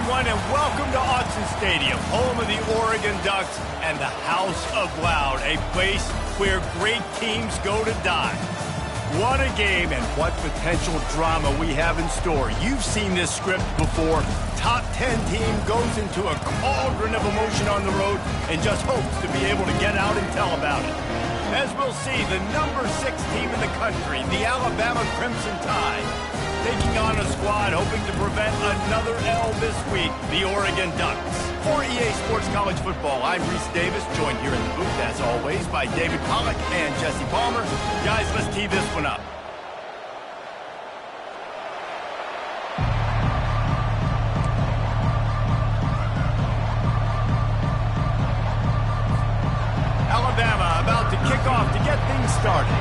everyone, and welcome to Autzen Stadium, home of the Oregon Ducks and the House of Loud, a place where great teams go to die. What a game and what potential drama we have in store. You've seen this script before. Top 10 team goes into a cauldron of emotion on the road and just hopes to be able to get out and tell about it. As we'll see, the number 6 team in the country, the Alabama Crimson Tide, taking on a squad hoping to prevent another L this week, the Oregon Ducks. For EA Sports College Football, I'm Reese Davis, joined here in the booth, as always, by David Pollack and Jesse Palmer. Guys, let's tee this one up. Alabama about to kick off to get things started.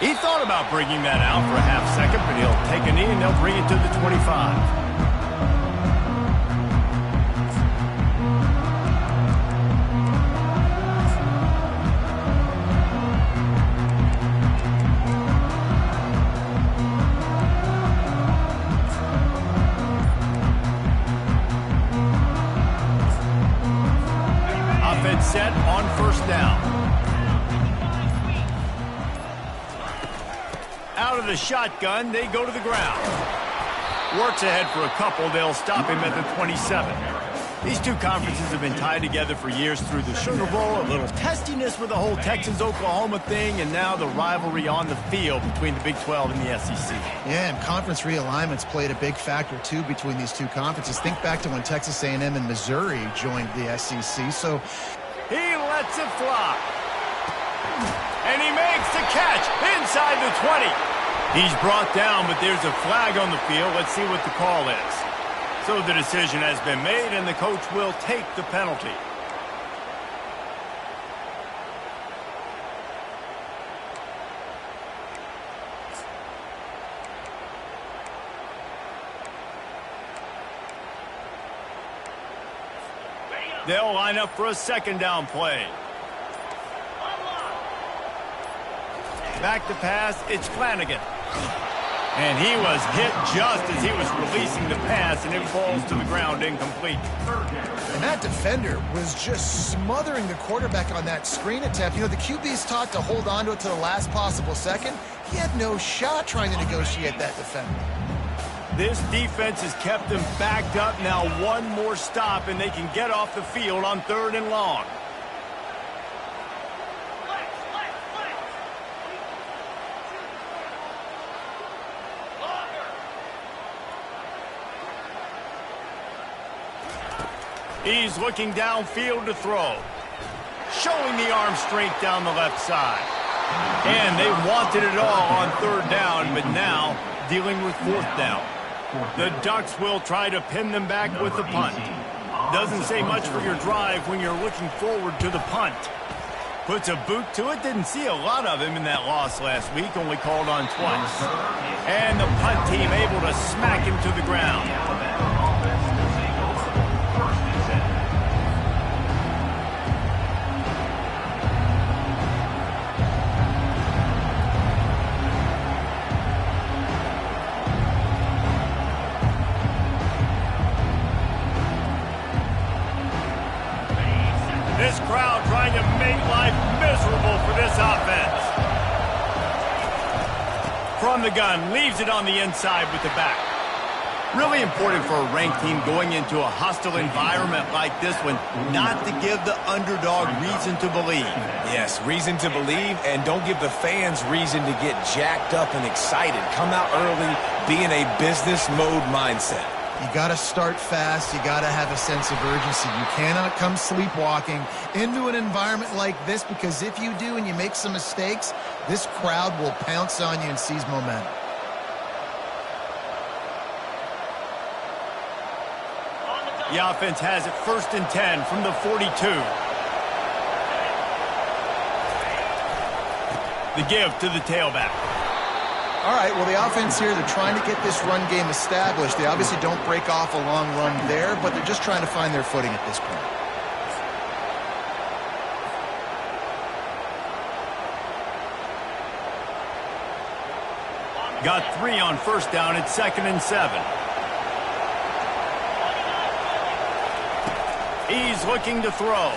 He thought about bringing that out for a half second, but he'll take a knee and they'll bring it to the 25. Offense set on first down. Out of the shotgun, they go to the ground. Works ahead for a couple. They'll stop him at the 27. These two conferences have been tied together for years through the Sugar Bowl, a little testiness with the whole Texans-Oklahoma thing, and now the rivalry on the field between the Big 12 and the SEC. Yeah, and conference realignments played a big factor, too, between these two conferences. Think back to when Texas A&M and Missouri joined the SEC, so... He lets it fly. And he makes the catch inside the 20. He's brought down, but there's a flag on the field. Let's see what the call is. So the decision has been made, and the coach will take the penalty. They'll line up for a second down play. Back to pass, it's Flanagan. And he was hit just as he was releasing the pass, and it falls to the ground incomplete. And that defender was just smothering the quarterback on that screen attempt. You know, the QB's taught to hold on to it to the last possible second. He had no shot trying to negotiate that defender. This defense has kept them backed up. Now one more stop, and they can get off the field on 3rd and long. He's looking downfield to throw. Showing the arm strength down the left side. And they wanted it all on 3rd down, but now dealing with 4th down. The Ducks will try to pin them back with the punt. Doesn't say much for your drive when you're looking forward to the punt. Puts a boot to it. Didn't see a lot of him in that loss last week, only called on twice. And the punt team able to smack him to the ground. This crowd trying to make life miserable for this offense. From the gun, leaves it on the inside with the back. Really important for a ranked team going into a hostile environment like this one, not to give the underdog reason to believe. Yes, reason to believe, and don't give the fans reason to get jacked up and excited. Come out early, be in a business mode mindset. You got to start fast. You got to have a sense of urgency. You cannot come sleepwalking into an environment like this, because if you do and you make some mistakes, this crowd will pounce on you and seize momentum. The offense has it 1st and 10 from the 42. The give to the tailback. All right, well, the offense here, they're trying to get this run game established. They obviously don't break off a long run there, but they're just trying to find their footing at this point. Got 3 on first down at 2nd and 7. He's looking to throw.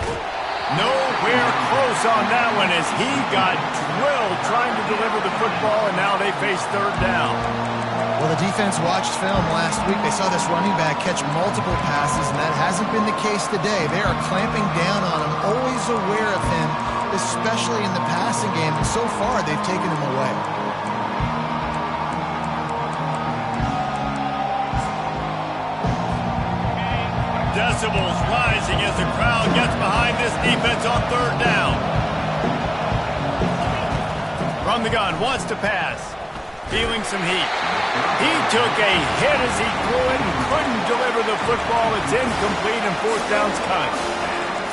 Nowhere close on that one as he got drilled trying to deliver the football, and now they face 3rd down. Well, the defense watched film last week. They saw this running back catch multiple passes, and that hasn't been the case today. They are clamping down on him, always aware of him, especially in the passing game, and so far they've taken him away. Decibels rising as the crowd gets behind this defense on 3rd down. From the gun, wants to pass. Feeling some heat. He took a hit as he threw it and couldn't deliver the football. It's incomplete and 4th down's cut.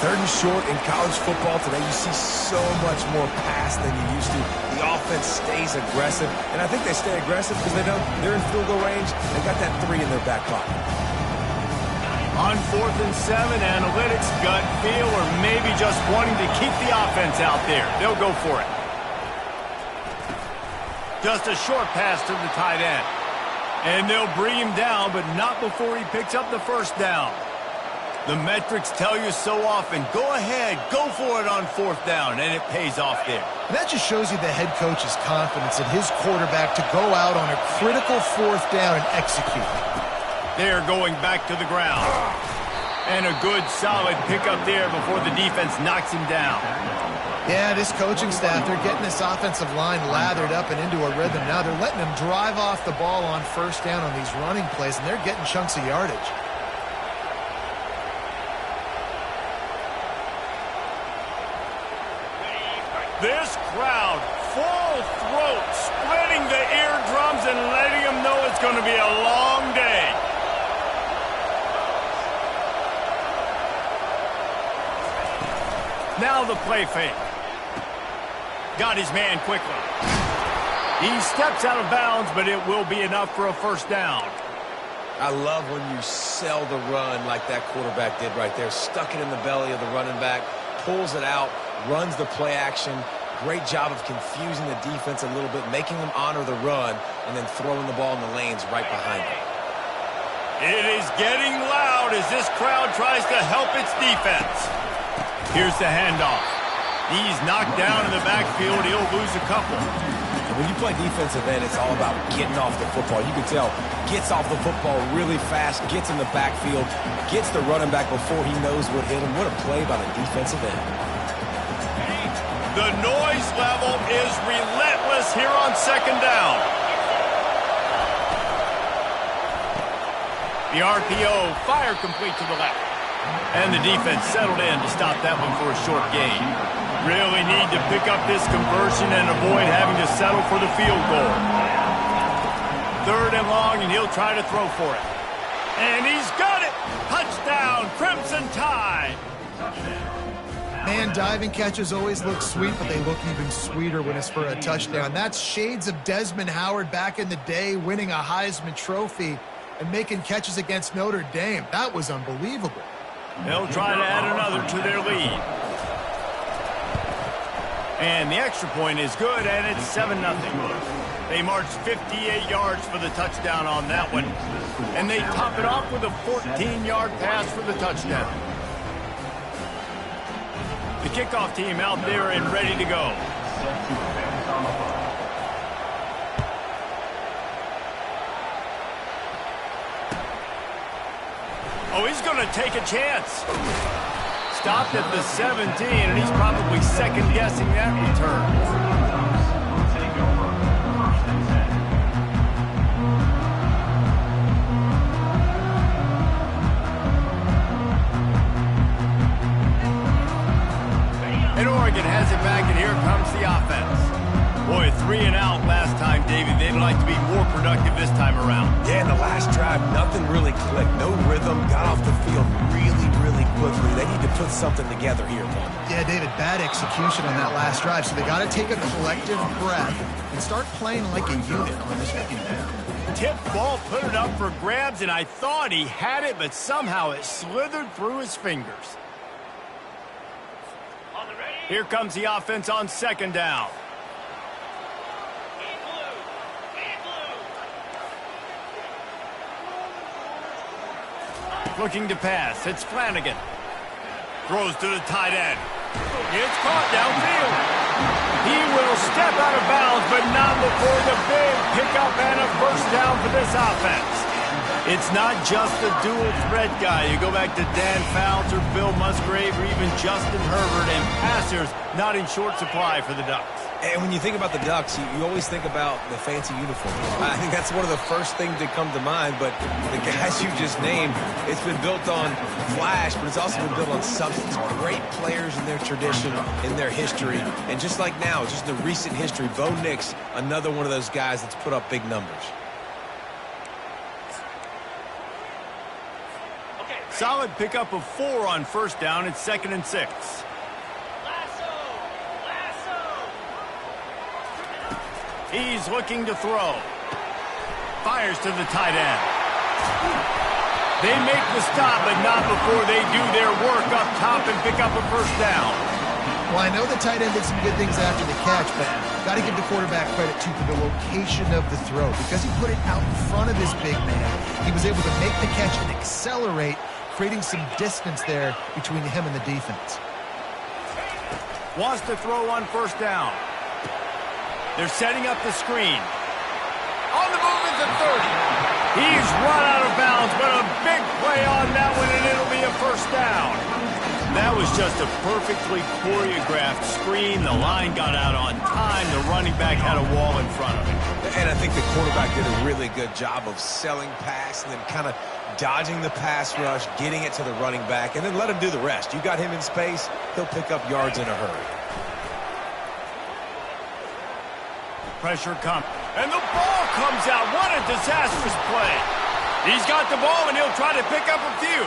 3rd and short in college football today. You see so much more pass than you used to. The offense stays aggressive, and I think they stay aggressive because they know they're in field goal range. They got that 3 in their back pocket. On 4th and 7, analytics, gut feel, or maybe just wanting to keep the offense out there. They'll go for it. Just a short pass to the tight end. And they'll bring him down, but not before he picks up the 1st down. The metrics tell you so often, go ahead, go for it on 4th down, and it pays off there. And that just shows you the head coach's confidence in his quarterback to go out on a critical 4th down and execute. They're going back to the ground. And a good, solid pickup there before the defense knocks him down. Yeah, this coaching staff, they're getting this offensive line lathered up and into a rhythm. Now they're letting them drive off the ball on 1st down on these running plays, and they're getting chunks of yardage. This crowd, full throat, splitting the eardrums and letting them know it's going to be a long day. Now the play fake. Got his man quickly. He steps out of bounds, but it will be enough for a 1st down. I love when you sell the run like that quarterback did right there. Stuck it in the belly of the running back, pulls it out, runs the play action. Great job of confusing the defense a little bit, making them honor the run, and then throwing the ball in the lanes right behind them. It is getting loud as this crowd tries to help its defense. Here's the handoff. He's knocked down in the backfield. He'll lose a couple. And when you play defensive end, it's all about getting off the football. You can tell, gets off the football really fast, gets in the backfield, gets the running back before he knows what hit him. What a play by the defensive end. The noise level is relentless here on 2nd down. The RPO, fire complete to the left. And the defense settled in to stop that one for a short gain. Really need to pick up this conversion and avoid having to settle for the field goal. 3rd and long, and he'll try to throw for it. And he's got it! Touchdown, Crimson Tide! Man, diving catches always look sweet, but they look even sweeter when it's for a touchdown. That's shades of Desmond Howard back in the day, winning a Heisman Trophy and making catches against Notre Dame. That was unbelievable. They'll try to add another to their lead. And the extra point is good, and it's 7-0. They marched 58 yards for the touchdown on that one. And they top it off with a 14-yard pass for the touchdown. The kickoff team out there and ready to go. Oh, he's going to take a chance. Stopped at the 17, and he's probably second-guessing that return. And Oregon has it back, and here comes the offense. Boy, 3 and out last time, David. They'd like to be more productive this time around. Yeah, in the last drive, nothing really clicked. No rhythm, got off the field really quickly. They need to put something together here, Paul. Yeah, David, bad execution on that last drive, so they got to take a collective breath and start playing like a unit on this game. Tip ball, put it up for grabs, and I thought he had it, but somehow it slithered through his fingers. Here comes the offense on 2nd down. looking to pass. It's Flanagan. Throws to the tight end. It's caught downfield. He will step out of bounds, but not before the big pickup and a first down for this offense. It's not just the dual threat guy. You go back to Dan Fouts or Bill Musgrave or even Justin Herbert, and passers not in short supply for the Ducks. And when you think about the Ducks, you always think about the fancy uniforms. I think that's one of the first things that come to mind, but the guys you just named, it's been built on flash, but it's also been built on substance. Great players in their tradition, in their history, and just like now, just the recent history, Bo Nix, another one of those guys that's put up big numbers. Solid pickup of 4 on first down. It's 2nd and 6. He's looking to throw. Fires to the tight end. They make the stop, but not before they do their work up top and pick up a first down. Well, I know the tight end did some good things after the catch, but got to give the quarterback credit, too, for the location of the throw. Because he put it out in front of his big man, he was able to make the catch and accelerate, creating some distance there between him and the defense. Wants to throw on first down. They're setting up the screen. On the move is the 30. He's run out of bounds, but a big play on that one, and it'll be a first down. That was just a perfectly choreographed screen. The line got out on time. The running back had a wall in front of him. And I think the quarterback did a really good job of selling pass and then kind of dodging the pass rush, getting it to the running back, and then let him do the rest. You got him in space, he'll pick up yards in a hurry. Pressure comes, and the ball comes out. What a disastrous play. He's got the ball, and he'll try to pick up a few.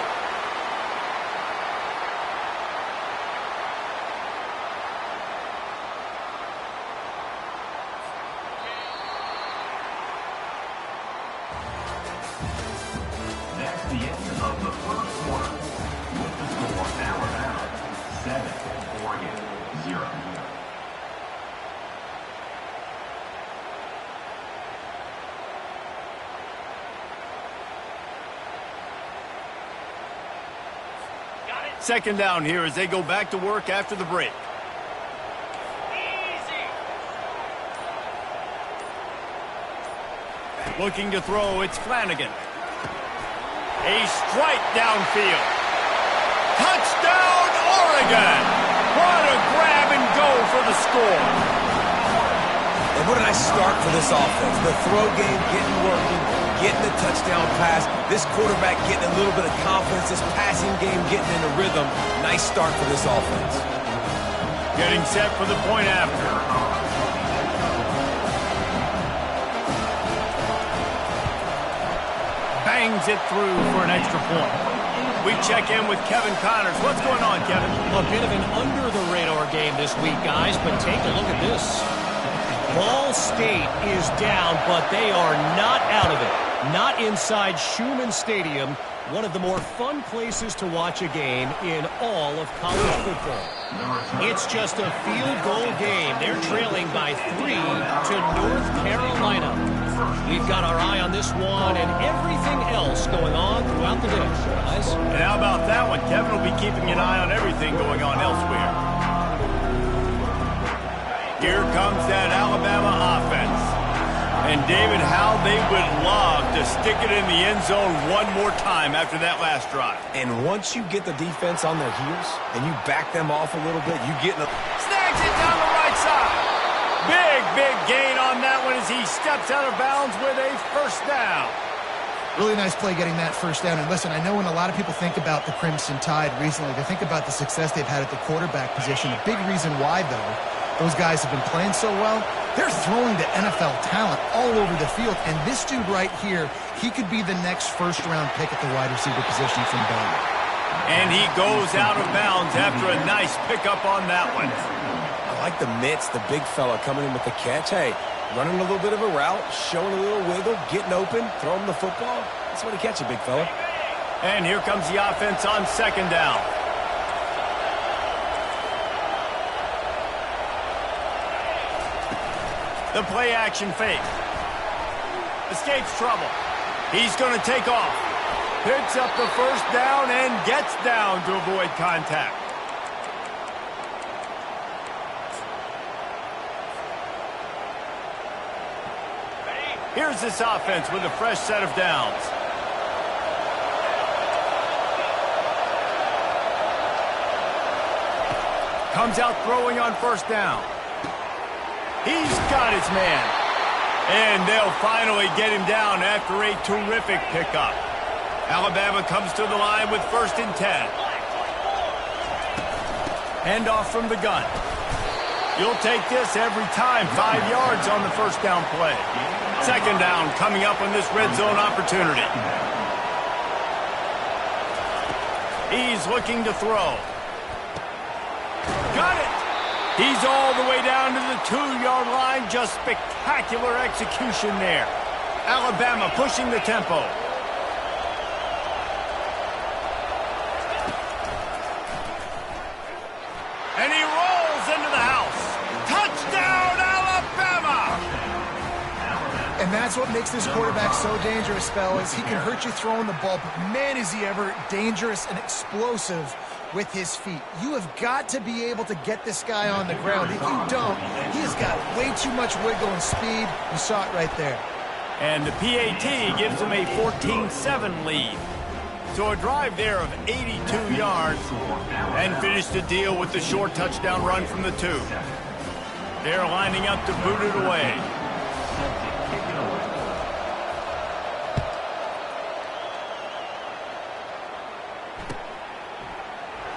That's the end of the first quarter. With the score, Alabama 7, Oregon 0. Second down here as they go back to work after the break. Easy. Looking to throw, it's Flanagan. A strike downfield. Touchdown, Oregon! What a grab and go for the score. And what a nice start for this offense. The throw game getting working, getting the touchdown pass. This quarterback getting a little bit of confidence. This passing game getting into rhythm. Nice start for this offense. Getting set for the point after. Bangs it through for an extra point. We check in with Kevin Connors. What's going on, Kevin? A bit of an under-the-radar game this week, guys, but take a look at this. Ball State is down, but they are not out of it. Not inside Schumann Stadium, one of the more fun places to watch a game in all of college football. It's just a field goal game. They're trailing by 3 to North Carolina. We've got our eye on this one and everything else going on throughout the day, guys. And how about that one? Kevin will be keeping an eye on everything going on elsewhere. Here comes that Alabama offense. And David, how they would love to stick it in the end zone one more time after that last drive. And once you get the defense on their heels and you back them off a little bit, you get in the... Snags it down the right side. Big gain on that one as he steps out of bounds with a first down. Really nice play getting that first down. And listen, I know when a lot of people think about the Crimson Tide recently, they think about the success they've had at the quarterback position. A big reason why, though, those guys have been playing so well, they're throwing to NFL talent all over the field. And this dude right here, he could be the next first-round pick at the wide receiver position from Baylor. And he goes out of bounds after a nice pickup on that one. I like the mitts, the big fella coming in with the catch. Hey, running a little bit of a route, showing a little wiggle, getting open, throwing the football. That's what he catch you, big fella. And here comes the offense on second down. The play action fake. Escapes trouble. He's going to take off. Picks up the first down and gets down to avoid contact. Here's this offense with a fresh set of downs. Comes out throwing on first down. He's got his man. And they'll finally get him down after a terrific pickup. Alabama comes to the line with 1st and 10. Handoff from the gun. You'll take this every time. 5 yards on the first down play. 2nd down coming up on this red zone opportunity. He's looking to throw. Got it! He's all the way down to the 2-yard line. Just spectacular execution there. Alabama pushing the tempo. And he rolls into the house. Touchdown, Alabama! And that's what makes this quarterback so dangerous, fellas. He can hurt you throwing the ball, but man, is he ever dangerous and explosive with his feet. You have got to be able to get this guy on the ground. If you don't, he has got way too much wiggle and speed. You saw it right there. And the PAT gives him a 14-7 lead. So a drive there of 82 yards and finished the deal with the short touchdown run from the 2. They're lining up to boot it away.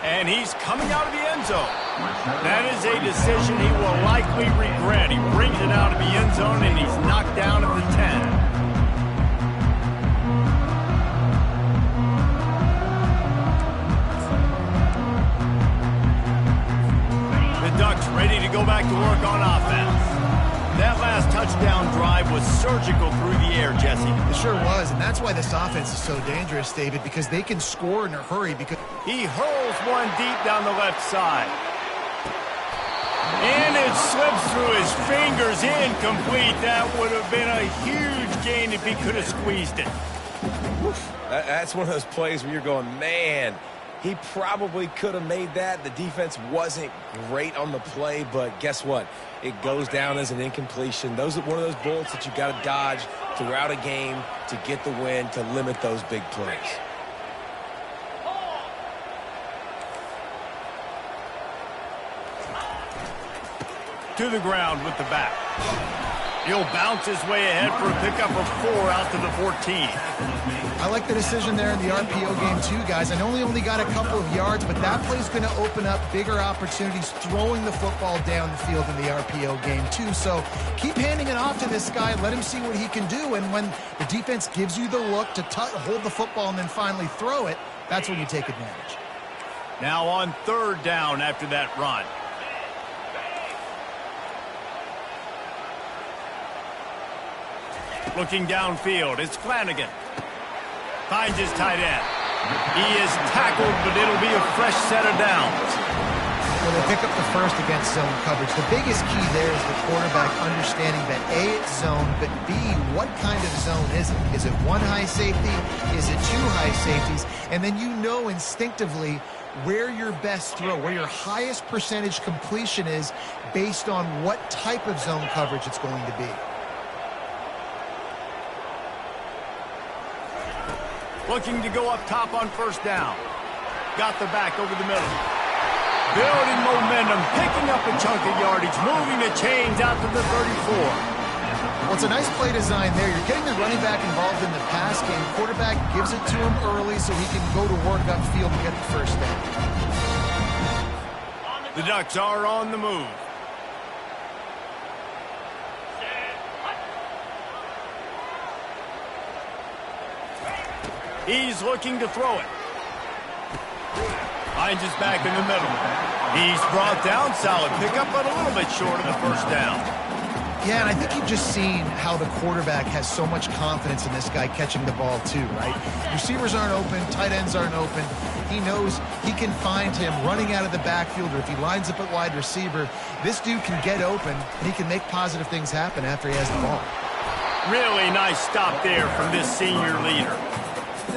And he's coming out of the end zone. That is a decision he will likely regret. He brings it out of the end zone, and he's knocked down at the 10. The Ducks ready to go back to work on offense. That last touchdown drive was surgical through the air, Jesse. It sure was, and that's why this offense is so dangerous, David, because they can score in a hurry. Because he hurls one deep down the left side. And it slips through his fingers, incomplete. That would have been a huge gain if he could have squeezed it. That's one of those plays where you're going, man, he probably could have made that. The defense wasn't great on the play, but guess what? It goes down as an incompletion. Those are one of those bullets that you got to dodge throughout a game to get the win, to limit those big plays. To the ground with the back. He'll bounce his way ahead for a pickup of 4 out to the 14. I like the decision there in the RPO game too, guys. I know he only got a couple of yards, but that play's going to open up bigger opportunities throwing the football down the field in the RPO game too. So keep handing it off to this guy. Let him see what he can do. And when the defense gives you the look to hold the football and then finally throw it, that's when you take advantage. Now on 3rd down after that run. Looking downfield, it's Flanagan. Finds his tight end. He is tackled, but it'll be a fresh set of downs. Well, they pick up the first against zone coverage. The biggest key there is the quarterback understanding that A, it's zone, but B, what kind of zone is it? Is it 1 high safety? Is it 2 high safeties? And then you know instinctively where your best throw, where your highest percentage completion is based on what type of zone coverage it's going to be. Looking to go up top on 1st down. Got the back over the middle. Building momentum, picking up a chunk of yardage, moving the chains out to the 34. Well, it's a nice play design there. You're getting the running back involved in the pass game. Quarterback gives it to him early so he can go to work upfield and get the first down. The Ducks are on the move. He's looking to throw it. Finds his back in the middle. He's brought down, solid pickup, but a little bit short of the first down. Yeah, and I think you've just seen how the quarterback has so much confidence in this guy catching the ball too, right? Receivers aren't open, tight ends aren't open. He knows he can find him running out of the backfield, or if he lines up at wide receiver, this dude can get open, and he can make positive things happen after he has the ball. Really nice stop there from this senior leader.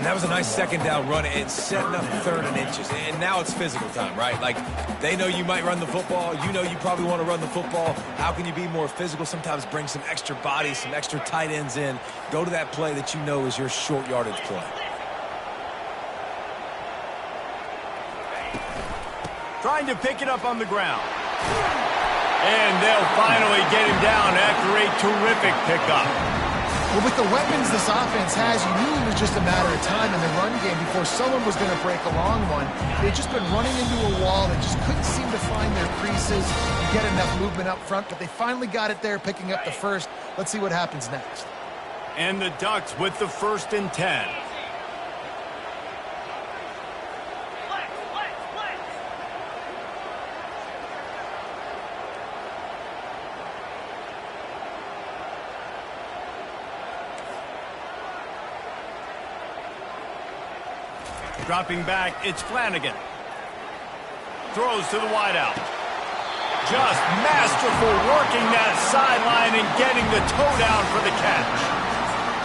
And that was a nice second down run and setting up 3rd and inches. And now it's physical time, right? Like, they know you might run the football. You know you probably want to run the football. How can you be more physical? Sometimes bring some extra bodies, some extra tight ends in. Go to that play that you know is your short yardage play. Trying to pick it up on the ground. And they'll finally get him down after a terrific pickup. Well, with the weapons this offense has, you knew it was just a matter of time in the run game before someone was going to break a long one. They'd just been running into a wall. They just couldn't seem to find their creases and get enough movement up front, but they finally got it there, picking up the first. Let's see what happens next. And the Ducks with the 1st and 10. Dropping back, it's Flanagan. Throws to the wideout. Just masterful working that sideline and getting the toe down for the catch.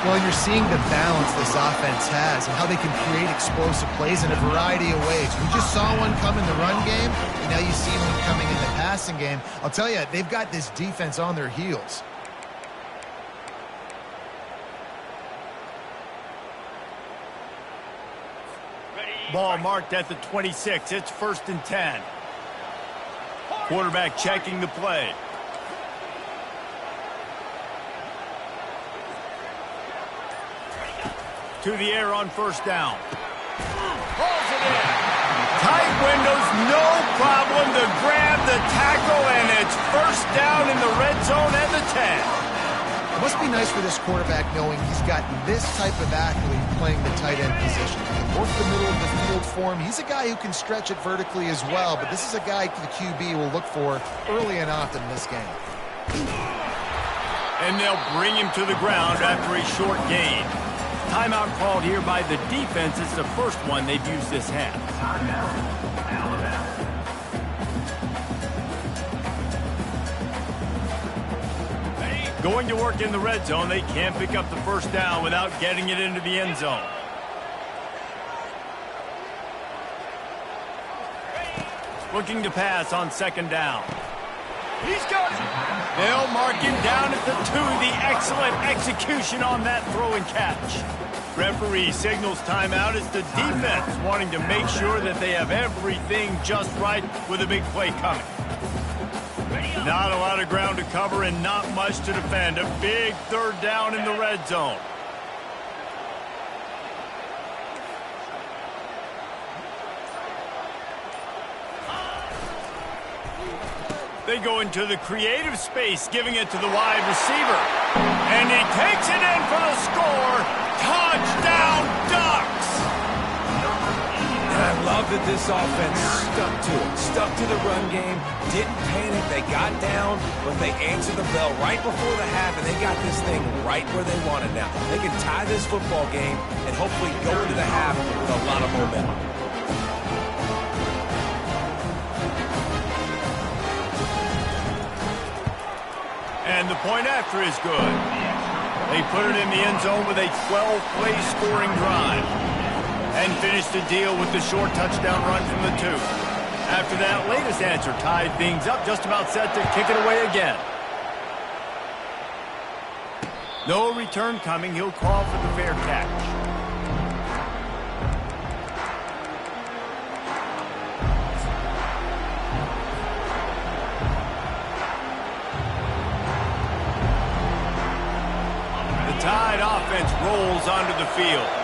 Well, you're seeing the balance this offense has and how they can create explosive plays in a variety of ways. We just saw one come in the run game, and now you see one coming in the passing game. I'll tell you, they've got this defense on their heels. Ball marked at the 26. It's 1st and 10. Quarterback checking the play. To the air on 1st down. Pulls it in. Tight windows, no problem to grab the tackle, and it's 1st down in the red zone at the 10. It must be nice for this quarterback knowing he's got this type of athlete playing the tight end position. He can work the middle of the field for him. He's a guy who can stretch it vertically as well, but this is a guy the QB will look for early and often in this game. And they'll bring him to the ground after a short gain. Timeout called here by the defense. It's the first one they've used this half. Timeout, Alabama. Going to work in the red zone, they can't pick up the 1st down without getting it into the end zone. Looking to pass on 2nd down. He's got it. They'll mark him down at the 2. The excellent execution on that throw and catch. Referee signals timeout. It's the defense wanting to make sure that they have everything just right with a big play coming. Not a lot of ground to cover and not much to defend. A big 3rd down in the red zone. They go into the creative space, giving it to the wide receiver. And he takes it in for the score. Touchdown, Ducks! And I love that this offense stuck to it. Stuck to the run game. Didn't panic. They got down, but they answered the bell right before the half, and they got this thing right where they want it now. They can tie this football game and hopefully go into the half with a lot of momentum. And the point after is good. They put it in the end zone with a 12-play scoring drive. And finished the deal with the short touchdown run from the 2. After that latest answer tied things up, just about set to kick it away again. No return coming. He'll call for the fair catch. The Tide offense rolls onto the field.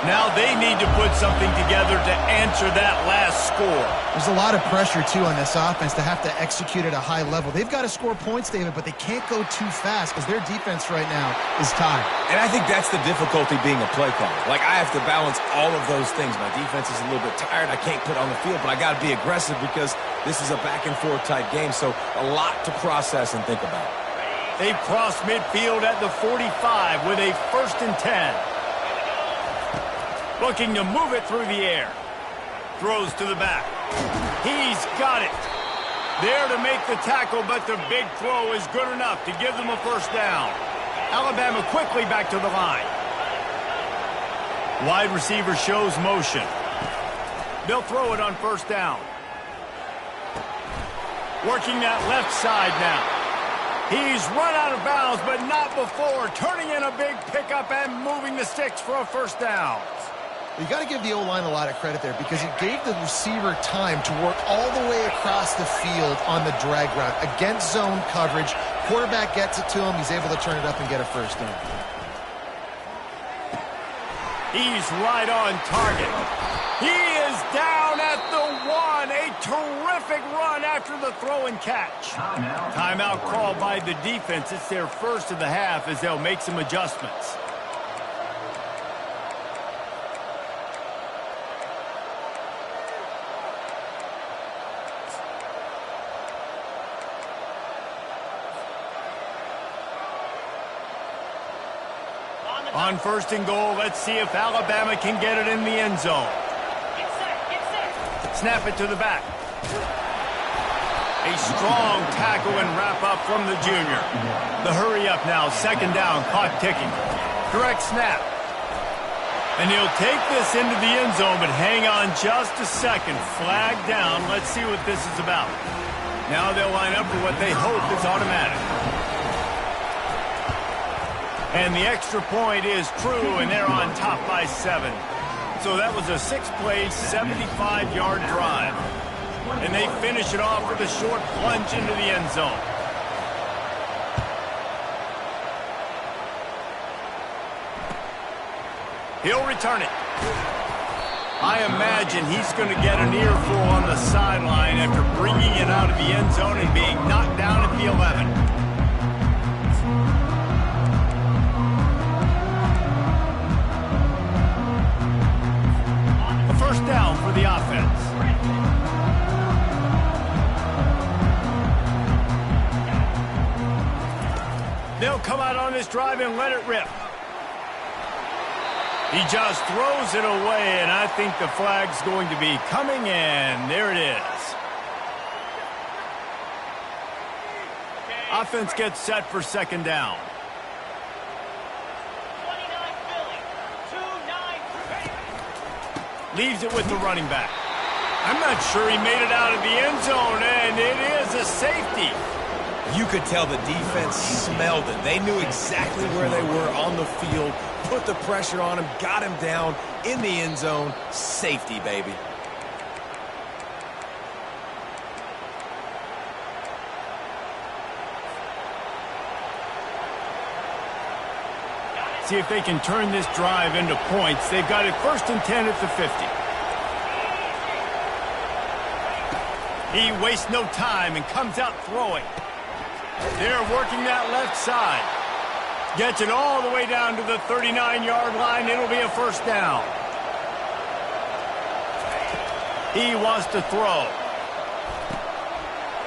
Now they need to put something together to answer that last score. There's a lot of pressure, too, on this offense to have to execute at a high level. They've got to score points, David, but they can't go too fast because their defense right now is tied. And I think that's the difficulty being a play caller. Like, I have to balance all of those things. My defense is a little bit tired. I can't put on the field, but I got to be aggressive because this is a back-and-forth type game, so a lot to process and think about. They've crossed midfield at the 45 with a 1st and 10. Looking to move it through the air. Throws to the back. He's got it. There to make the tackle, but the big throw is good enough to give them a 1st down. Alabama quickly back to the line. Wide receiver shows motion. They'll throw it on first down. Working that left side now. He's run out of bounds, but not before. Turning in a big pickup and moving the sticks for a first down. You got to give the O-line a lot of credit there because he gave the receiver time to work all the way across the field on the drag route. Against zone coverage, quarterback gets it to him. He's able to turn it up and get a first down. He's right on target. He is down at the 1. A terrific run after the throw and catch. Timeout called by the defense. It's their first of the half as they'll make some adjustments. On first and goal, let's see if Alabama can get it in the end zone. Snap it to the back. A strong tackle and wrap up from the junior. The hurry up now, second down, clock ticking. Direct snap. And he'll take this into the end zone, but hang on just a second. Flag down. Let's see what this is about. Now they'll line up for what they hope is automatic. And the extra point is true, and they're on top by 7. So that was a 6-play, 75-yard drive. And they finish it off with a short plunge into the end zone. He'll return it. I imagine he's going to get an earful on the sideline after bringing it out of the end zone and being knocked down at the 11. First down for the offense. They'll come out on this drive and let it rip. He just throws it away, and I think the flag's going to be coming in. There it is. Offense gets set for second down. Leaves it with the running back. I'm not sure he made it out of the end zone, and it is a safety. You could tell the defense smelled it. They knew exactly where they were on the field, put the pressure on him, got him down in the end zone. Safety, baby. See if they can turn this drive into points. They've got it first and 10 at the 50. He wastes no time and comes out throwing. They're working that left side. Gets it all the way down to the 39-yard line. It'll be a first down. He wants to throw.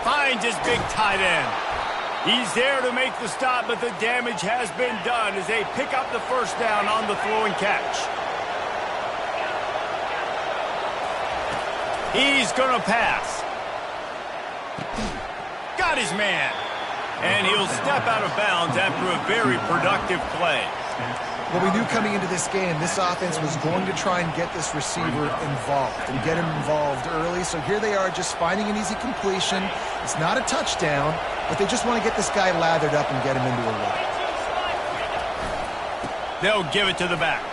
Finds his big tight end. He's there to make the stop, but the damage has been done as they pick up the first down on the throw and catch. He's going to pass. Got his man. And he'll step out of bounds after a very productive play. Well, we knew coming into this game, this offense was going to try and get this receiver involved and get him involved early. So here they are just finding an easy completion. It's not a touchdown, but they just want to get this guy lathered up and get him into a run. They'll give it to the back.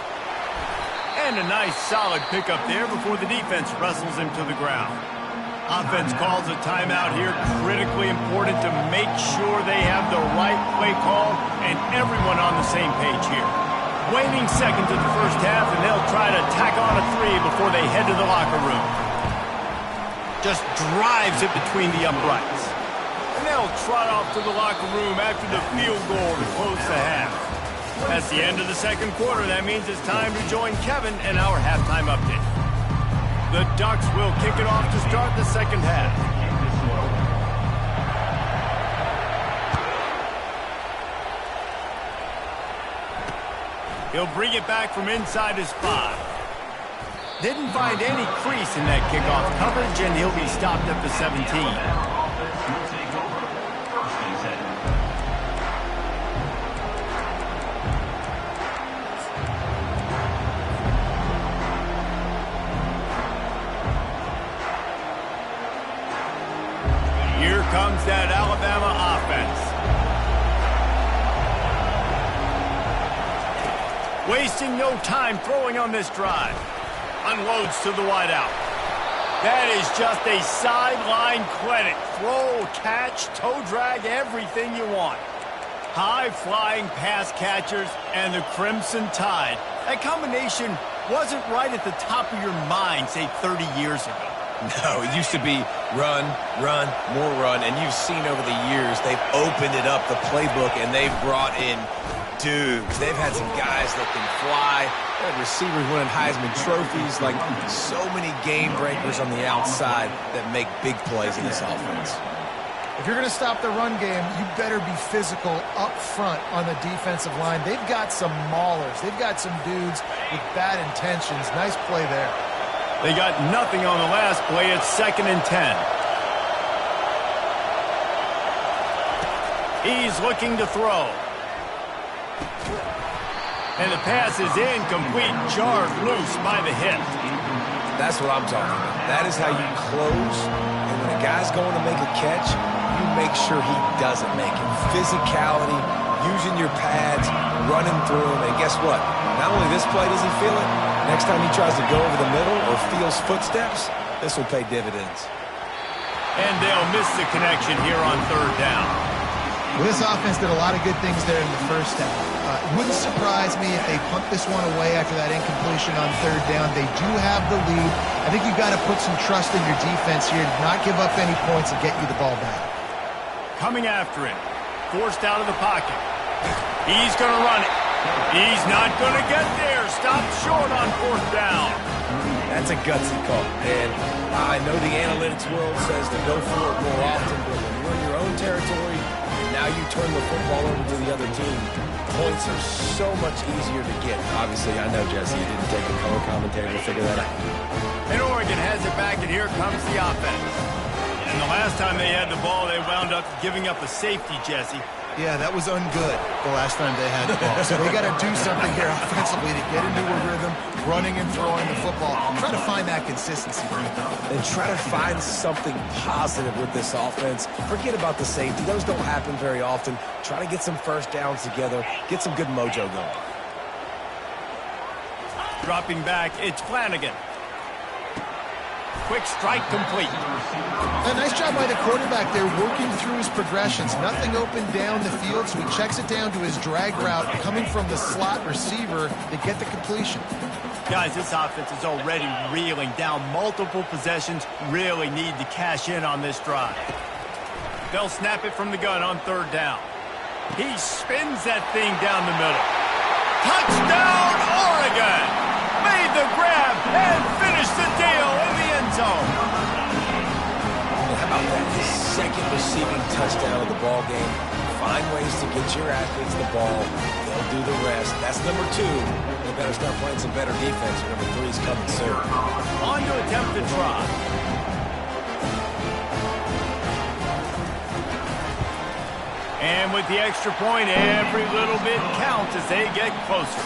And a nice solid pickup there before the defense wrestles him to the ground. Offense calls a timeout here. Critically important to make sure they have the right play call and everyone on the same page here. Waning seconds of the first half, and they'll try to tack on a 3 before they head to the locker room. Just drives it between the uprights. And they'll trot off to the locker room after the field goal to close the half. That's the end of the second quarter. That means it's time to join Kevin and our halftime update. The Ducks will kick it off to start the second half. He'll bring it back from inside his 5. Didn't find any crease in that kickoff coverage, and he'll be stopped at the 17. Here comes that Alabama offense. Wasting no time throwing on this drive. Unloads to the wideout. That is just a sideline credit. Throw, catch, toe drag, everything you want. High-flying pass catchers and the Crimson Tide. That combination wasn't right at the top of your mind, say, 30 years ago. No, it used to be run, run, more run, and you've seen over the years they've opened it up, the playbook, and they've brought in dudes. They've had some guys that can fly. They had receivers winning Heisman trophies, like so many game breakers on the outside that make big plays in this offense. If you're going to stop the run game, you better be physical up front on the defensive line. They've got some maulers. They've got some dudes with bad intentions. Nice play there. They got nothing on the last play. It's 2nd and 10. He's looking to throw. And the pass is incomplete, jarred loose by the hip. That's what I'm talking about. That is how you close. And when a guy's going to make a catch, you make sure he doesn't make it. Physicality, using your pads, running through him. And guess what? Not only this play does he feel it, next time he tries to go over the middle or feels footsteps, this will pay dividends. And they'll miss the connection here on 3rd down. Well, this offense did a lot of good things there in the first half. It wouldn't surprise me if they punt this one away after that incompletion on 3rd down. They do have the lead. I think you've got to put some trust in your defense here to not give up any points and get you the ball back. Coming after it. Forced out of the pocket. He's going to run it. He's not going to get there. Stopped short on 4th down. That's a gutsy call. And I know the analytics world says to go for it more often, but when you're in your own territory, and now you turn the football over to the other team, points are so much easier to get. Obviously, I know, Jesse, you didn't take a color commentator to figure that out. And Oregon has it back, and here comes the offense. And the last time they had the ball, they wound up giving up a safety, Jesse. Yeah, that was ungood the last time they had the ball. So they got to do something here offensively to get into a rhythm, running and throwing the football. Try to find that consistency. And try to find something positive with this offense. Forget about the safety. Those don't happen very often. Try to get some first downs together. Get some good mojo going. Dropping back, it's Flanagan. Quick strike complete. A nice job by the quarterback there working through his progressions. Nothing open down the field, so he checks it down to his drag route coming from the slot receiver to get the completion. Guys, this offense is already reeling down multiple possessions. Really need to cash in on this drive. They'll snap it from the gun on 3rd down. He spins that thing down the middle. Touchdown, Oregon! Made the grab and finished the deal in the end zone. How about that? His 2nd receiving touchdown of the ball game. Find ways to get your athletes the ball. They'll do the rest. That's number 2. They better start playing some better defense. Number 3 is coming soon. On to attempt the try. And with the extra point, every little bit counts as they get closer.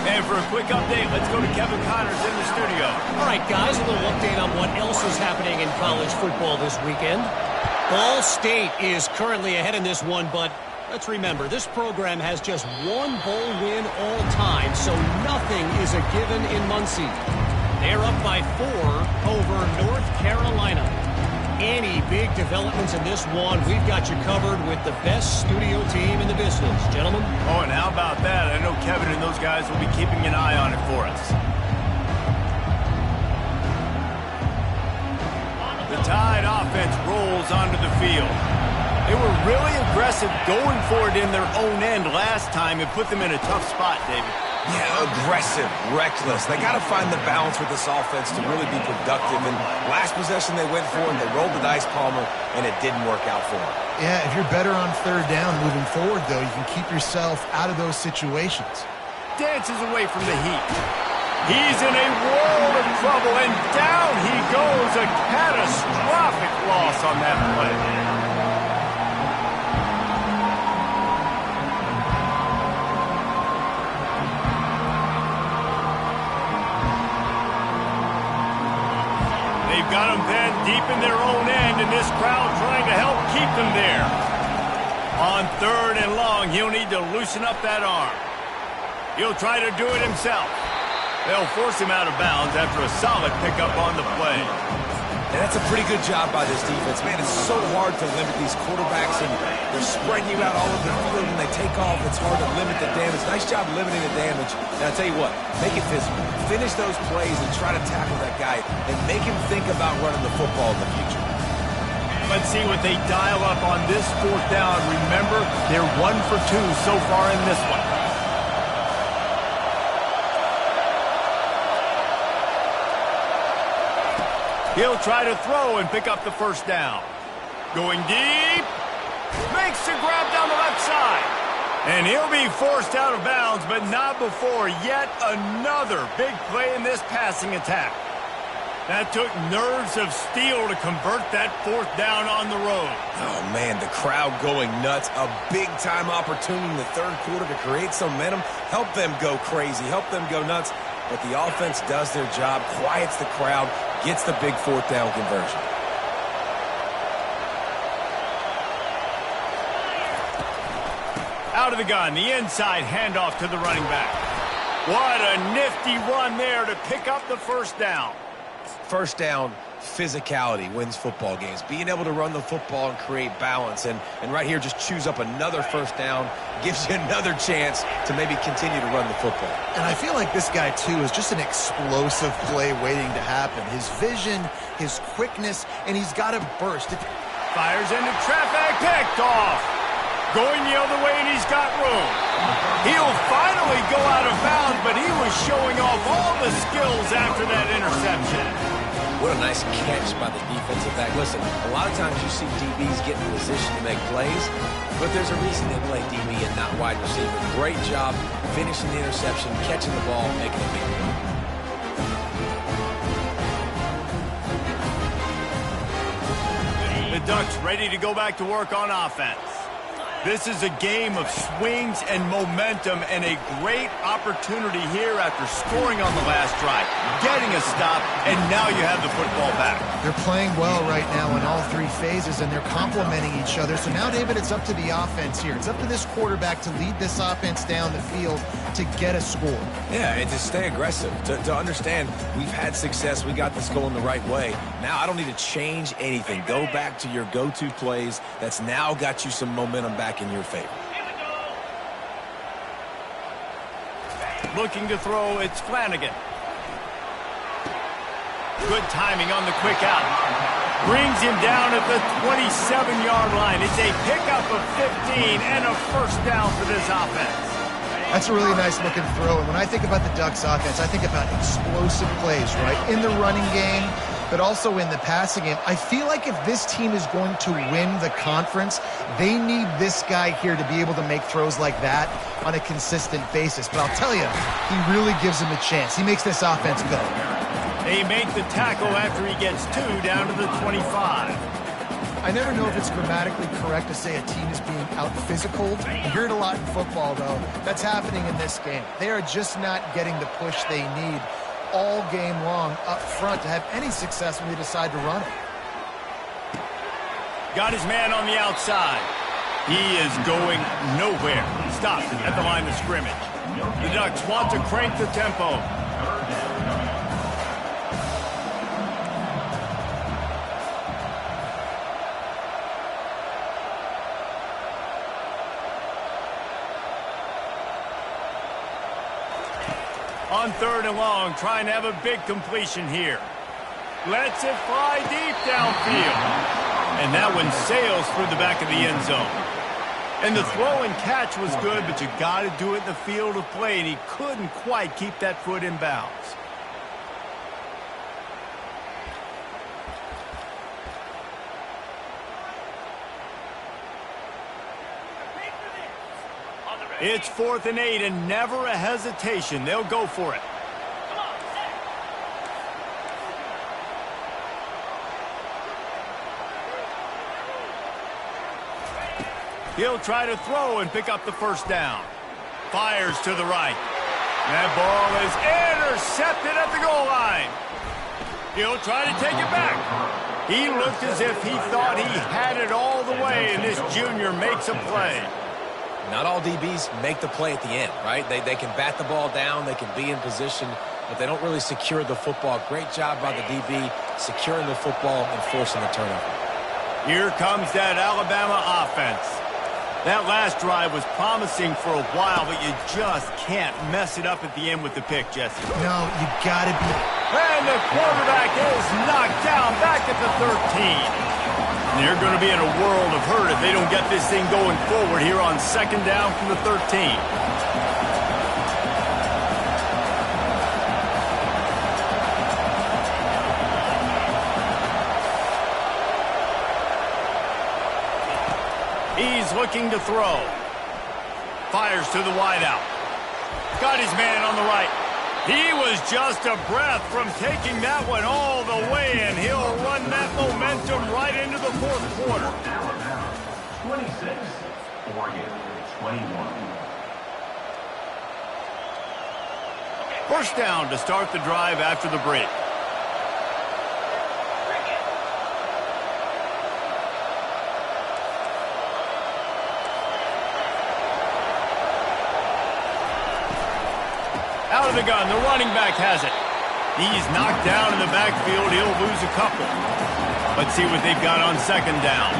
And for a quick update, let's go to Kevin Connors in the studio. All right, guys, a little update on what else is happening in college football this weekend. Ball State is currently ahead in this one, but let's remember, this program has just one bowl win all time, so nothing is a given in Muncie. They're up by 4 over North Carolina. Any big developments in this one, we've got you covered with the best studio team in the business. Gentlemen? Oh, and how about that? I know Kevin and those guys will be keeping an eye on it for us. The Tide offense rolls onto the field. They were really aggressive going for it in their own end last time and put them in a tough spot, David. Yeah, aggressive, reckless. They got to find the balance with this offense to really be productive. And last possession they went for it, they rolled the dice, Palmer, and it didn't work out for them. Yeah, if you're better on 3rd down moving forward, though, you can keep yourself out of those situations. Dances away from the heat. He's in a world of trouble, and down he goes. A catastrophic loss on that play. They've got them then deep in their own end, and this crowd trying to help kept him there. On 3rd and long, he'll need to loosen up that arm. He'll try to do it himself. They'll force him out of bounds after a solid pickup on the play. And that's a pretty good job by this defense. Man, it's so hard to limit these quarterbacks, and they're spreading you out all over the field. When they take off, it's hard to limit the damage. Nice job limiting the damage. And I'll tell you what, make it physical. Finish those plays and try to tackle that guy and make him think about running the football in the future. Let's see what they dial up on this 4th down. Remember, they're 1 for 2 so far in this one. He'll try to throw and pick up the 1st down. Going deep. Makes the grab down the left side. And he'll be forced out of bounds, but not before yet another big play in this passing attack. That took nerves of steel to convert that 4th down on the road. Oh, man, the crowd going nuts. A big-time opportunity in the 3rd quarter to create some momentum. Help them go crazy. Help them go nuts. But the offense does their job, quiets the crowd, gets the big 4th down conversion. Out of the gun, the inside handoff to the running back. What a nifty run there to pick up the 1st down. 1st down, physicality wins football games. Being able to run the football and create balance. And right here, just choose up another 1st down. Gives you another chance to maybe continue to run the football. And I feel like this guy, too, is just an explosive play waiting to happen. His vision, his quickness, and he's got to burst. Fires into traffic, picked off. Going the other way, and he's got room. He'll finally go out of bounds, but he was showing off all the skills after that interception. What a nice catch by the defensive back. Listen, a lot of times you see DBs get in position to make plays, but there's a reason they play DB and not wide receiver. Great job finishing the interception, catching the ball, making a big play. The Ducks ready to go back to work on offense. This is a game of swings and momentum, and a great opportunity here after scoring on the last drive, getting a stop, and now you have the football back. They're playing well right now in all 3 phases, and they're complementing each other. So now, David, it's up to the offense here. It's up to this quarterback to lead this offense down the field to get a score. Yeah, and to stay aggressive, to understand we've had success, we got this going the right way. Now I don't need to change anything. Go back to your go-to plays. That's now got you some momentum back in your favor. Looking to throw, it's Flanagan. Good timing on the quick out. Brings him down at the 27-yard line. It's a pickup of 15 and a 1st down for this offense. That's a really nice looking throw. And when I think about the Ducks offense, I think about explosive plays, right? In the running game, but also in the passing game. I feel like if this team is going to win the conference, they need this guy here to be able to make throws like that on a consistent basis. But I'll tell you, he really gives him a chance. He makes this offense go. They make the tackle after he gets 2 down to the 25. I never know if it's grammatically correct to say a team is being out-physical. You hear it a lot in football, though. That's happening in this game. They are just not getting the push they need all game long up front to have any success when they decide to run it. Got his man on the outside. He is going nowhere. Stopped at the line of scrimmage. The Ducks want to crank the tempo. On 3rd and long, trying to have a big completion here. Lets it fly deep downfield. And that one sails through the back of the end zone. And the throw and catch was good, but you got to do it in the field of play, and he couldn't quite keep that foot in bounds. It's 4th and 8, and never a hesitation. They'll go for it. He'll try to throw and pick up the 1st down. Fires to the right. That ball is intercepted at the goal line. He'll try to take it back. He looked as if he thought he had it all the way Jr. makes a play. Not all DBs make the play at the end, right? They can bat the ball down, they can be in position, but they don't really secure the football. Great job by the DB securing the football and forcing the turnover. Here comes that Alabama offense. That last drive was promising for a while, but you just can't mess it up at the end with the pick, Jesse. No, you got to be. And the quarterback is knocked down back at the 13. They're going to be in a world of hurt if they don't get this thing going forward here on second down from the 13. He's looking to throw. Fires to the wideout. Got his man on the right. He was just a breath from taking that one all the way, and he'll run that momentum right into the fourth quarter. 26, Oregon, 21. First down to start the drive after the break. Out of the gun, the running back has it. He's knocked down in the backfield. He'll lose a couple. Let's see what they've got on second down.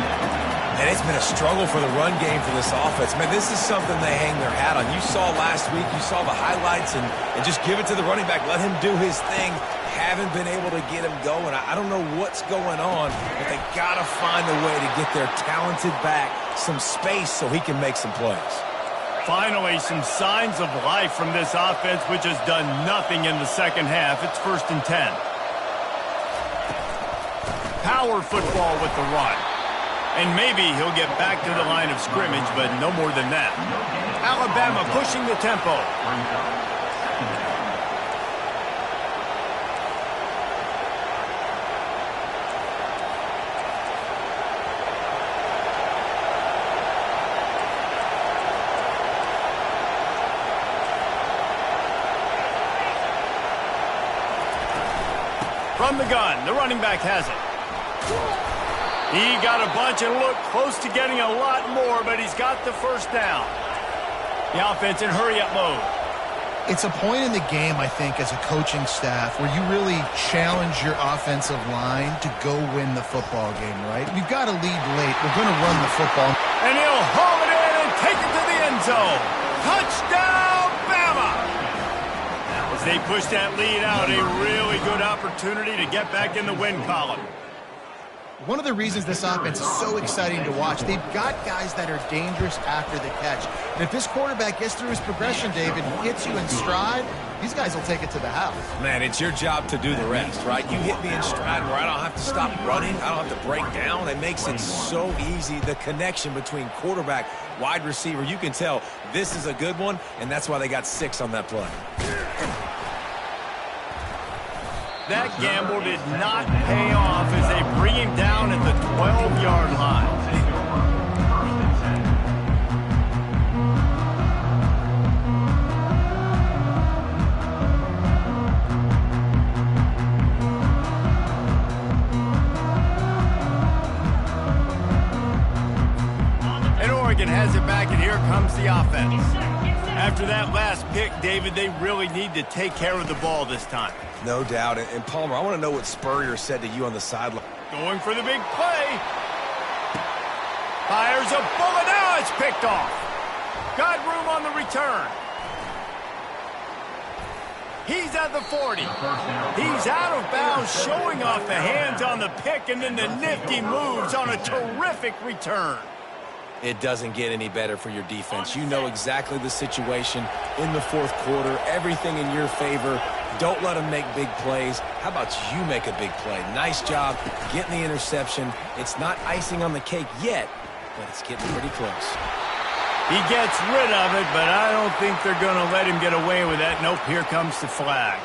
And it's been a struggle for the run game for this offense. Man, this is something they hang their hat on. You saw last week, you saw the highlights, and just give it to the running back. Let him do his thing. Haven't been able to get him going. I don't know what's going on, but they got to find a way to get their talented back some space so he can make some plays. Finally, some signs of life from this offense, which has done nothing in the second half. It's 1st and 10. Power football with the run. And maybe he'll get back to the line of scrimmage, but no more than that. Alabama pushing the tempo. From the gun, the running back has it. He got a bunch and looked close to getting a lot more, but he's got the first down. The offense in hurry-up mode. It's a point in the game, I think, as a coaching staff where you really challenge your offensive line to go win the football game, right? We've got to lead late. We're going to run the football. And he'll haul it in and take it to the end zone. Touchdown, Bama! As they push that lead out, a really good opportunity to get back in the win column. One of the reasons this offense is so exciting to watch, they've got guys that are dangerous after the catch. And if this quarterback gets through his progression, David, and hits you in stride, these guys will take it to the house. Man, it's your job to do the rest, right? You hit me in stride where I don't have to stop running. I don't have to break down. It makes it so easy, the connection between quarterback, wide receiver. You can tell this is a good one, and that's why they got 6 on that play. That gamble did not pay off as they bring him down at the 12-yard line. And Oregon has it back, and here comes the offense. After that last pick, David, they really need to take care of the ball this time. No doubt. And Palmer, I want to know what Spurrier said to you on the sideline. Going for the big play. Fires a bullet. Now it's picked off. Got room on the return. He's at the 40. He's out of bounds, showing off the hands on the pick, and then the nifty moves on a terrific return. It doesn't get any better for your defense. You know exactly the situation in the fourth quarter. Everything in your favor. Don't let them make big plays. How about you make a big play? Nice job getting the interception. It's not icing on the cake yet, but it's getting pretty close. He gets rid of it, but I don't think they're going to let him get away with that. Nope, here comes the flag.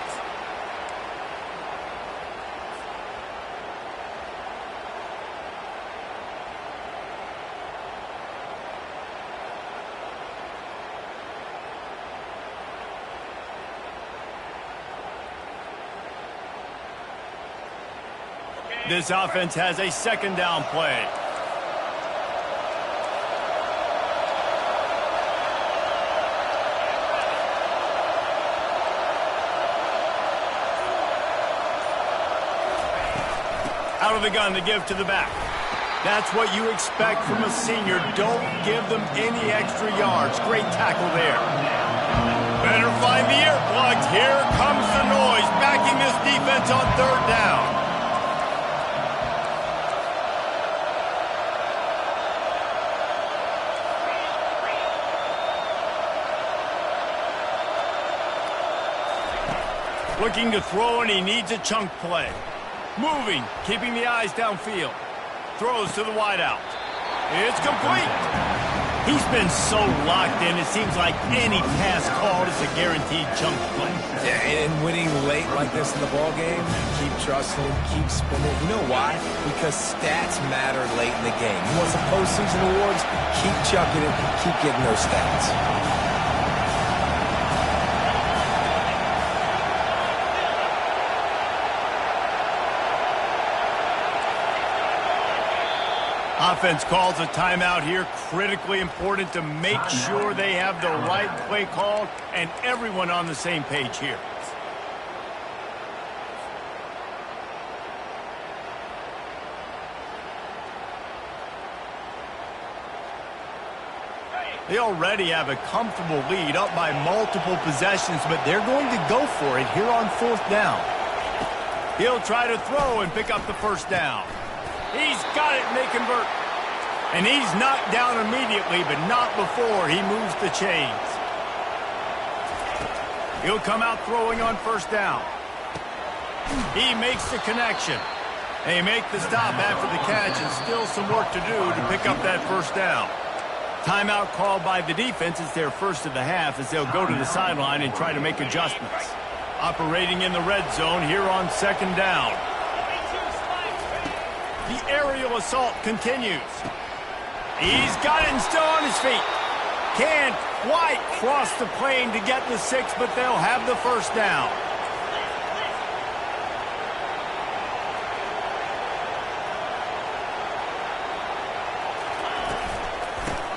This offense has a second down play. Out of the gun to give to the back. That's what you expect from a senior. Don't give them any extra yards. Great tackle there. Better find the earplugs. Here comes the noise, backing this defense on third down. Looking to throw, and he needs a chunk play. Moving, keeping the eyes downfield. Throws to the wideout. It's complete. He's been so locked in, it seems like any pass called is a guaranteed chunk play. Yeah, and winning late like this in the ball game, keep trusting him, keep spinning. You know why? Because stats matter late in the game. You want some postseason awards? Keep chucking it, keep getting those stats. Offense calls a timeout here. Critically important to make sure they have the right play called and everyone on the same page here. They already have a comfortable lead, up by multiple possessions, but they're going to go for it here on fourth down. He'll try to throw and pick up the first down. He's got it, and they convert. And he's knocked down immediately, but not before he moves the chains. He'll come out throwing on first down. He makes the connection. They make the stop after the catch, and still some work to do to pick up that first down. Timeout called by the defense. It's their first of the half as they'll go to the sideline and try to make adjustments. Operating in the red zone here on second down. The aerial assault continues. He's got it and still on his feet. Can't quite cross the plane to get the 6, but they'll have the first down.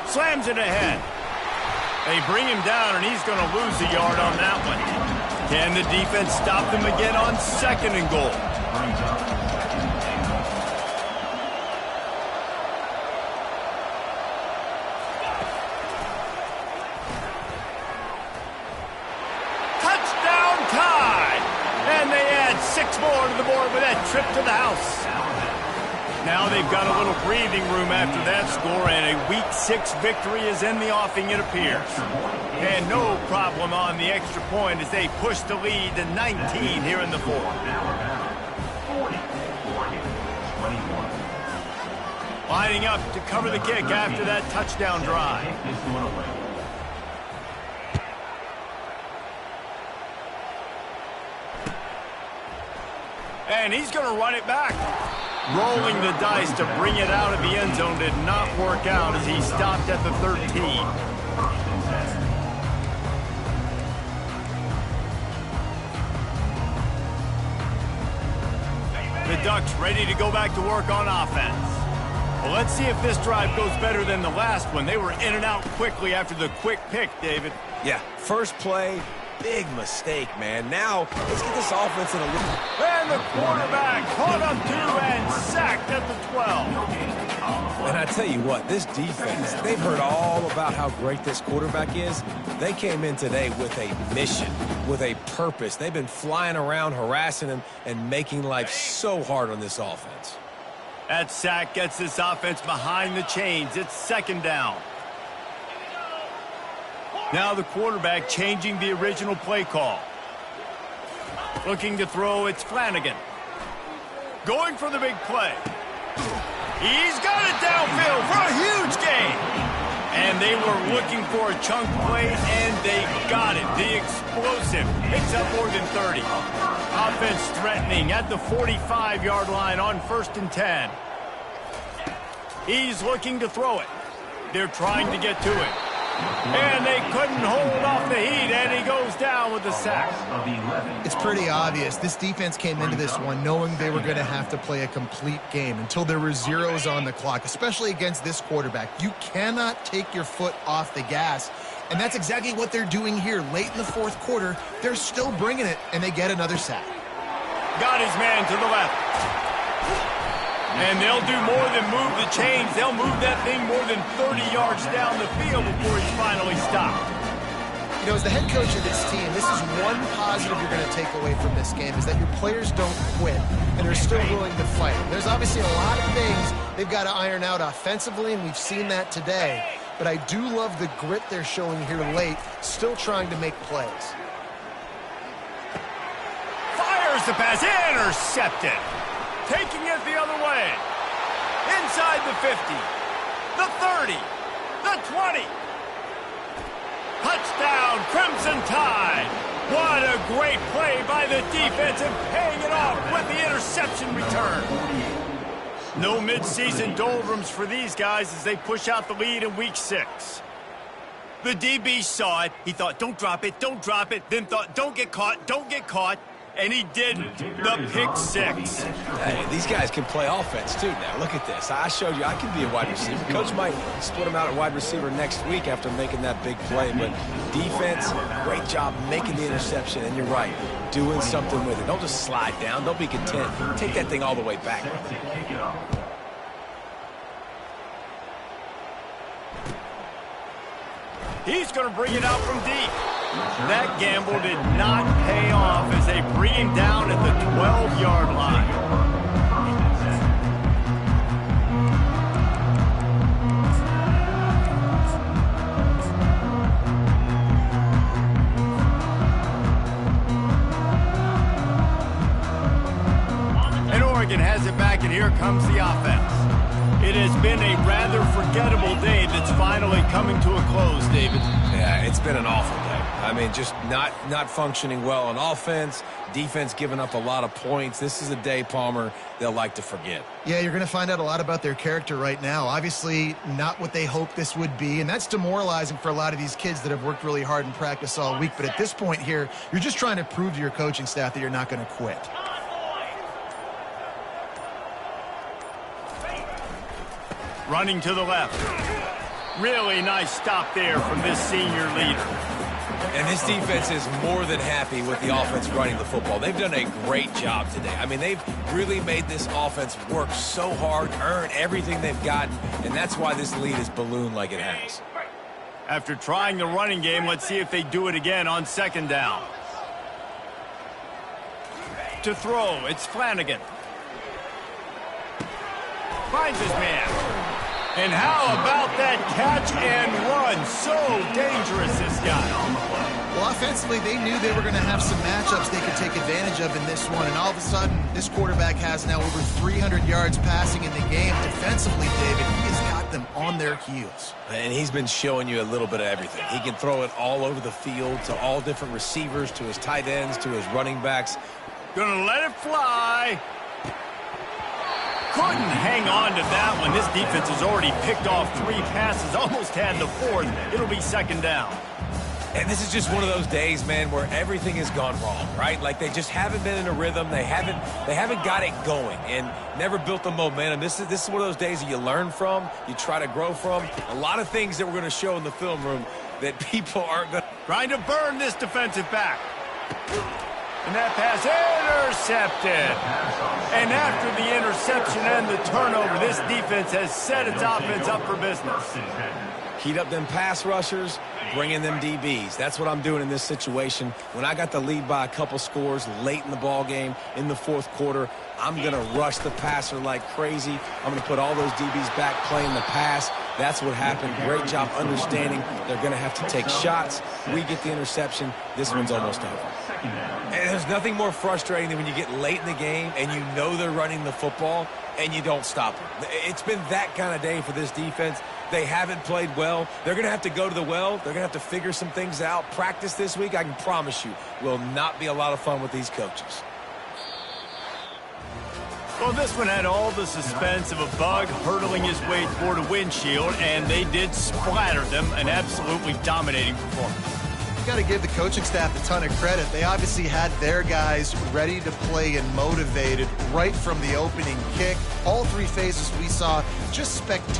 Slams it ahead. They bring him down, and he's going to lose a yard on that one. Can the defense stop them again on second and goal? More to the board with that trip to the house. Now they've got a little breathing room after that score, and a Week 6 victory is in the offing, it appears. And no problem on the extra point as they push the lead to 19 here in the fourth. Lining up to cover the kick after that touchdown drive. And he's going to run it back. Rolling the dice to bring it out of the end zone did not work out as he stopped at the 13. The Ducks ready to go back to work on offense. Well, let's see if this drive goes better than the last one. They were in and out quickly after the quick pick, David. Yeah, first play, big mistake, man. Now, let's get this offense in a little... And the quarterback caught up to and sacked at the 12. And I tell you what, this defense, they've heard all about how great this quarterback is. They came in today with a mission, with a purpose. They've been flying around, harassing him, and making life so hard on this offense. That sack gets this offense behind the chains. It's second down. Now the quarterback changing the original play call. Looking to throw, it's Flanagan. Going for the big play. He's got it downfield for a huge gain. And they were looking for a chunk play, and they got it. The explosive picks up more than 30. Offense threatening at the 45-yard line on 1st and 10. He's looking to throw it. They're trying to get to it. And they couldn't hold off the heat, and he goes down with the sack. It's pretty obvious. This defense came into this one knowing they were going to have to play a complete game until there were zeros on the clock, especially against this quarterback. You cannot take your foot off the gas, and that's exactly what they're doing here. Late in the fourth quarter, they're still bringing it, and they get another sack. Got his man to the left. And they'll do more than move the chains. They'll move that thing more than 30 yards down the field before he's finally stopped. You know, as the head coach of this team, this is one positive you're going to take away from this game, is that your players don't quit and are still willing to fight. There's obviously a lot of things they've got to iron out offensively, and we've seen that today. But I do love the grit they're showing here late, still trying to make plays. Fires the pass, intercepted. Taking it the other way. Inside the 50, the 30, the 20. Touchdown, Crimson Tide. What a great play by the defense and paying it off with the interception return. No midseason doldrums for these guys as they push out the lead in Week 6. The DB saw it. He thought, don't drop it, then thought, don't get caught, and he didn't. The pick six. Hey, these guys can play offense, too, now. Look at this. I showed you I can be a wide receiver. Coach might split him out at wide receiver next week after making that big play. But defense, great job making the interception. And you're right, doing something with it. Don't just slide down. Don't be content. Take that thing all the way back. He's going to bring it out from deep. That gamble did not pay off as they bring him down at the 12-yard line. And Oregon has it back, and here comes the offense. It has been a rather forgettable day that's finally coming to a close, David. Yeah, it's been an awful day. I mean, just not functioning well on offense, defense giving up a lot of points. This is a day, Palmer, they'll like to forget. Yeah, you're going to find out a lot about their character right now. Obviously, not what they hoped this would be, and that's demoralizing for a lot of these kids that have worked really hard in practice all week. But at this point here, you're just trying to prove to your coaching staff that you're not going to quit. Running to the left. Really nice stop there from this senior leader. And this defense is more than happy with the offense running the football. They've done a great job today. I mean, they've really made this offense work so hard, earn everything they've gotten, and that's why this lead is ballooned like it has. After trying the running game, let's see if they do it again on second down. To throw, it's Flanagan. Finds his man. And how about that catch and run? So dangerous, this guy. Well, offensively, they knew they were going to have some matchups they could take advantage of in this one. And all of a sudden, this quarterback has now over 300 yards passing in the game. Defensively, David, he has got them on their heels. And he's been showing you a little bit of everything. He can throw it all over the field to all different receivers, to his tight ends, to his running backs. Gonna let it fly. Couldn't hang on to that one. This defense has already picked off 3 passes, almost had the 4th. It'll be second down. And this is just one of those days, man, where everything has gone wrong, right? Like they just haven't been in a rhythm. They haven't got it going and never built the momentum. This is one of those days that you learn from, you try to grow from. A lot of things that we're going to show in the film room that people aren't going to. Trying to burn this defensive back. And that pass intercepted. And after the interception and the turnover, this defense has set its offense up for business. Heat up them pass rushers, bring in them DBs. That's what I'm doing in this situation. When I got the lead by a couple scores late in the ball game, in the 4th quarter, I'm going to rush the passer like crazy. I'm going to put all those DBs back playing the pass. That's what happened. Great job understanding they're going to have to take shots. We get the interception. This one's almost over. And there's nothing more frustrating than when you get late in the game and you know they're running the football and you don't stop them. It's been that kind of day for this defense. They haven't played well. They're going to have to go to the well. They're going to have to figure some things out. Practice this week, I can promise you, will not be a lot of fun with these coaches. Well, this one had all the suspense of a bug hurtling his way toward a windshield, and they did splatter them, an absolutely dominating performance. You got to give the coaching staff a ton of credit. They obviously had their guys ready to play and motivated right from the opening kick. All 3 phases we saw just spectacular.